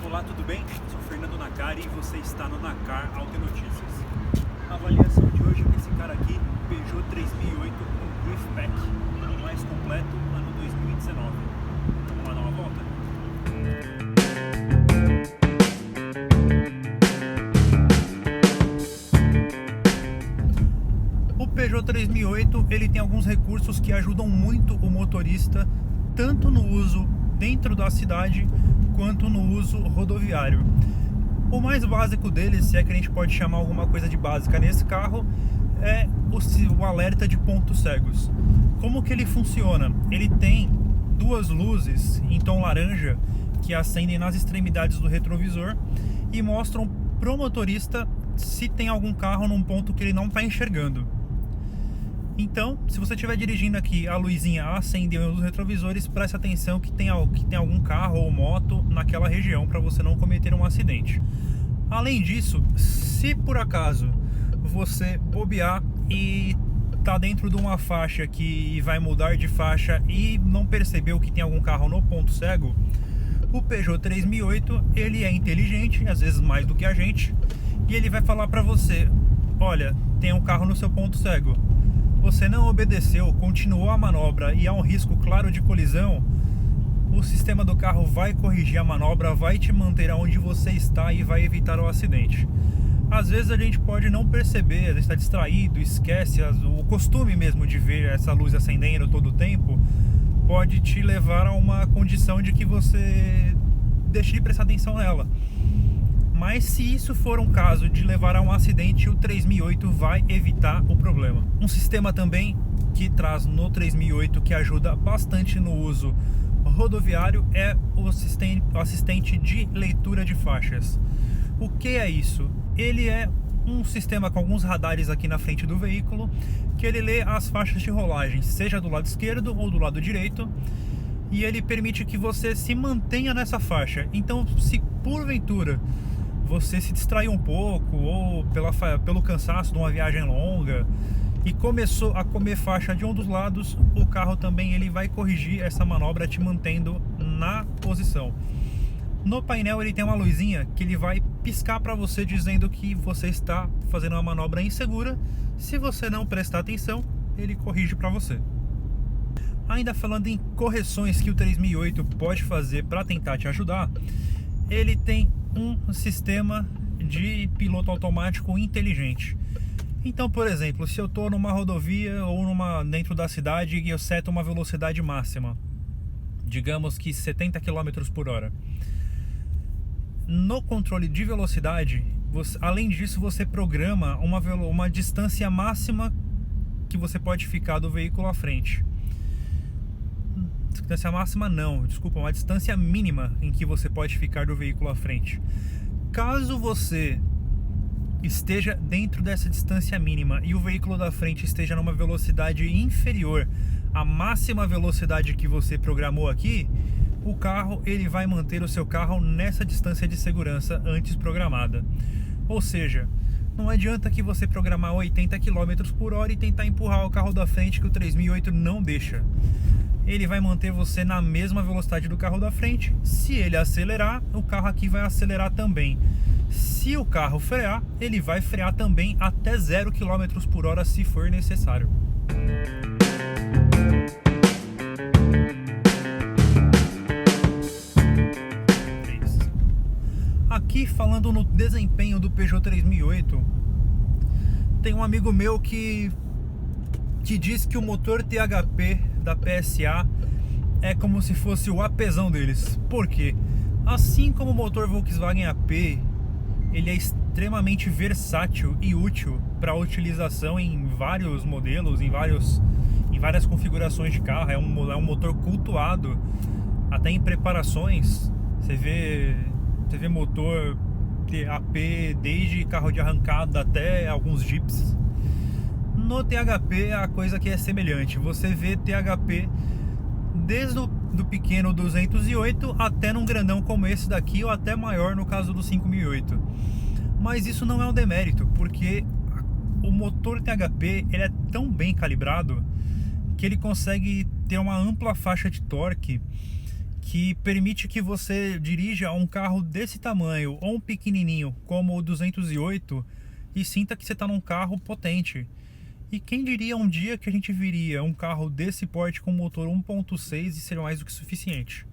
Olá, tudo bem? Sou Fernando Nakari e você está no Nakar Auto Notícias. A avaliação de hoje é que esse cara aqui, Peugeot 3008 com Drift Pack, o mais completo, ano 2019. Vamos lá dar uma volta? O Peugeot 3008 ele tem alguns recursos que ajudam muito o motorista, tanto no uso dentro da cidade quanto no uso rodoviário. O mais básico deles, se é que a gente pode chamar alguma coisa de básica nesse carro, é o alerta de pontos cegos. Como que ele funciona? Ele tem duas luzes em tom laranja que acendem nas extremidades do retrovisor e mostram pro motorista se tem algum carro num ponto que ele não está enxergando. Então, se você estiver dirigindo aqui, a luzinha acendeu nos retrovisores, preste atenção que tem algum carro ou moto naquela região para você não cometer um acidente. Além disso, se por acaso você bobear e tá dentro de uma faixa que vai mudar de faixa e não percebeu que tem algum carro no ponto cego, o Peugeot 3008 ele é inteligente, às vezes mais do que a gente, e ele vai falar para você: olha, tem um carro no seu ponto cego. Você não obedeceu, continuou a manobra e há um risco claro de colisão, o sistema do carro vai corrigir a manobra, vai te manter onde você está e vai evitar o acidente. Às vezes a gente pode não perceber, a gente está distraído, esquece, o costume mesmo de ver essa luz acendendo todo o tempo pode te levar a uma condição de que você deixe de prestar atenção nela. Mas se isso for um caso de levar a um acidente, o 3008 vai evitar o problema. Um sistema também que traz no 3008 que ajuda bastante no uso rodoviário é o assistente de leitura de faixas. O que é isso? Ele é um sistema com alguns radares aqui na frente do veículo que ele lê as faixas de rolagem, seja do lado esquerdo ou do lado direito, e ele permite que você se mantenha nessa faixa. Então, se porventura você se distraiu um pouco ou pelo cansaço de uma viagem longa e começou a comer faixa de um dos lados, o carro também ele vai corrigir essa manobra te mantendo na posição. No painel ele tem uma luzinha que ele vai piscar para você dizendo que você está fazendo uma manobra insegura. Se você não prestar atenção, ele corrige para você. Ainda falando em correções que o 3008 pode fazer para tentar te ajudar, ele tem um sistema de piloto automático inteligente. Então, por exemplo, se eu estou numa rodovia ou dentro da cidade e eu seto uma velocidade máxima, digamos que 70 km por hora, no controle de velocidade, além disso, você programa uma distância máxima que você pode ficar do veículo à frente. Distância máxima não, desculpa, uma distância mínima em que você pode ficar do veículo à frente. Caso você esteja dentro dessa distância mínima e o veículo da frente esteja numa velocidade inferior à máxima velocidade que você programou aqui, o carro ele vai manter o seu carro nessa distância de segurança antes programada. Ou seja, não adianta que você programar 80 km por hora e tentar empurrar o carro da frente, que o 3008 não deixa. Ele vai manter você na mesma velocidade do carro da frente. Se ele acelerar, o carro aqui vai acelerar também. Se o carro frear, ele vai frear também até 0 km por hora se for necessário. Aqui falando no desempenho do Peugeot 3008, tem um amigo meu que diz que o motor THP da PSA é como se fosse o apzão deles. Por quê? Assim como o motor Volkswagen AP, ele é extremamente versátil e útil para utilização em vários modelos, em várias configurações de carro. É um motor cultuado até em preparações. Você vê motor AP desde carro de arrancada até alguns Jeeps. No THP a coisa que é semelhante. Você vê THP desde do pequeno 208 até num grandão como esse daqui, ou até maior no caso do 5008. Mas isso não é um demérito, porque o motor THP ele é tão bem calibrado que ele consegue ter uma ampla faixa de torque que permite que você dirija um carro desse tamanho ou um pequenininho como o 208 e sinta que você está num carro potente. E quem diria um dia que a gente viria um carro desse porte com motor 1.6 e ser mais do que suficiente.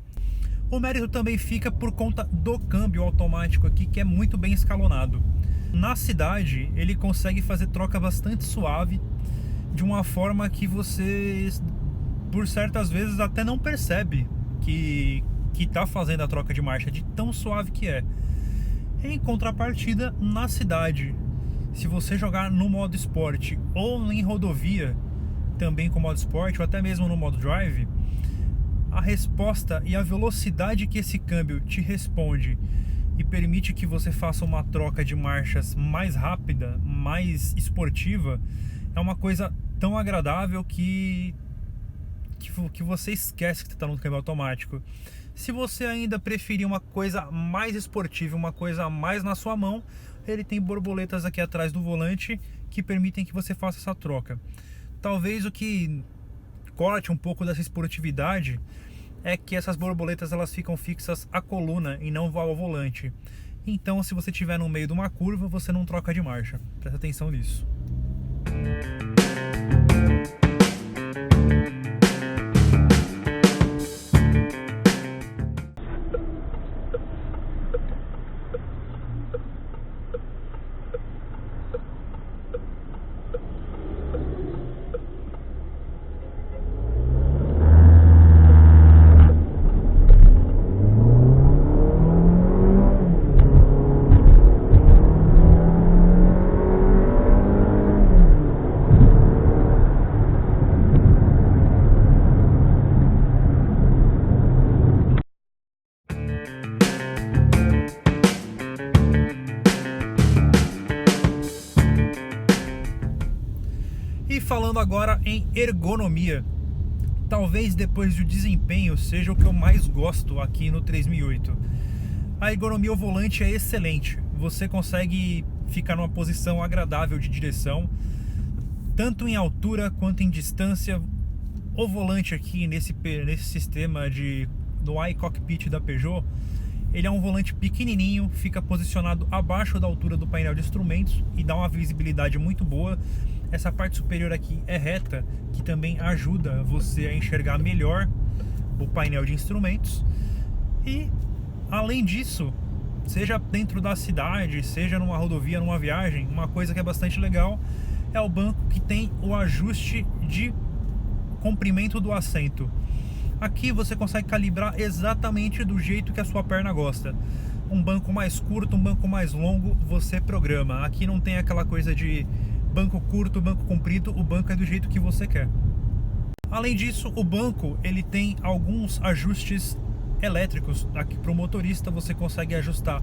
O mérito também fica por conta do câmbio automático aqui, que é muito bem escalonado. Na cidade ele consegue fazer troca bastante suave, de uma forma que você por certas vezes até não percebe que está fazendo a troca de marcha, de tão suave que é. Em contrapartida, na cidade, se você jogar no modo esporte ou em rodovia, também com modo esporte, ou até mesmo no modo drive, a resposta e a velocidade que esse câmbio te responde e permite que você faça uma troca de marchas mais rápida, mais esportiva, é uma coisa tão agradável que você esquece que está no câmbio automático. Se você ainda preferir uma coisa mais esportiva, uma coisa mais na sua mão, ele tem borboletas aqui atrás do volante que permitem que você faça essa troca. Talvez o que corte um pouco dessa esportividade é que essas borboletas elas ficam fixas à coluna e não ao volante. Então, se você estiver no meio de uma curva, você não troca de marcha. Presta atenção nisso. E falando agora em ergonomia, talvez depois do desempenho seja o que eu mais gosto aqui no 3008. A ergonomia ao volante é excelente, você consegue ficar numa posição agradável de direção, tanto em altura quanto em distância. O volante aqui nesse sistema do iCockpit da Peugeot, ele é um volante pequenininho, fica posicionado abaixo da altura do painel de instrumentos e dá uma visibilidade muito boa. Essa parte superior aqui é reta, que também ajuda você a enxergar melhor o painel de instrumentos. E além disso, seja dentro da cidade, seja numa rodovia, numa viagem, uma coisa que é bastante legal é o banco que tem o ajuste de comprimento do assento. Aqui você consegue calibrar exatamente do jeito que a sua perna gosta. Um banco mais curto, um banco mais longo, você programa. Aqui não tem aquela coisa de banco curto, banco comprido, o banco é do jeito que você quer. Além disso, o banco ele tem alguns ajustes elétricos. Aqui para o motorista você consegue ajustar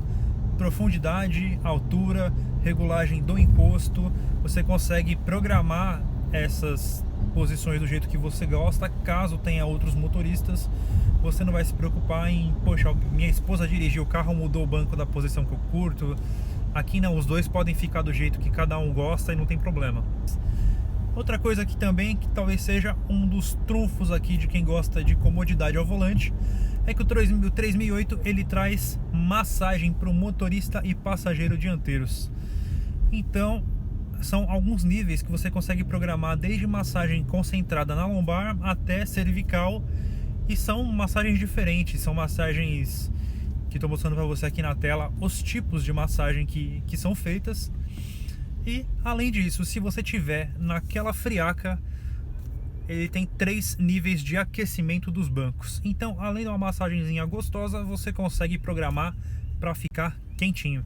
profundidade, altura, regulagem do encosto, você consegue programar essas posições do jeito que você gosta. Caso tenha outros motoristas, você não vai se preocupar em, poxa, minha esposa dirigiu o carro, mudou o banco da posição que eu curto. Aqui não, os dois podem ficar do jeito que cada um gosta e não tem problema. Outra coisa aqui também, que talvez seja um dos trunfos aqui de quem gosta de comodidade ao volante, é que o 3008 ele traz massagem para o motorista e passageiro dianteiros. Então, são alguns níveis que você consegue programar, desde massagem concentrada na lombar até cervical, e são massagens diferentes, são massagens que estou mostrando para você aqui na tela, os tipos de massagem que são feitas. E além disso, se você tiver naquela friaca, ele tem 3 níveis de aquecimento dos bancos. Então, além de uma massagenzinha gostosa, você consegue programar para ficar quentinho.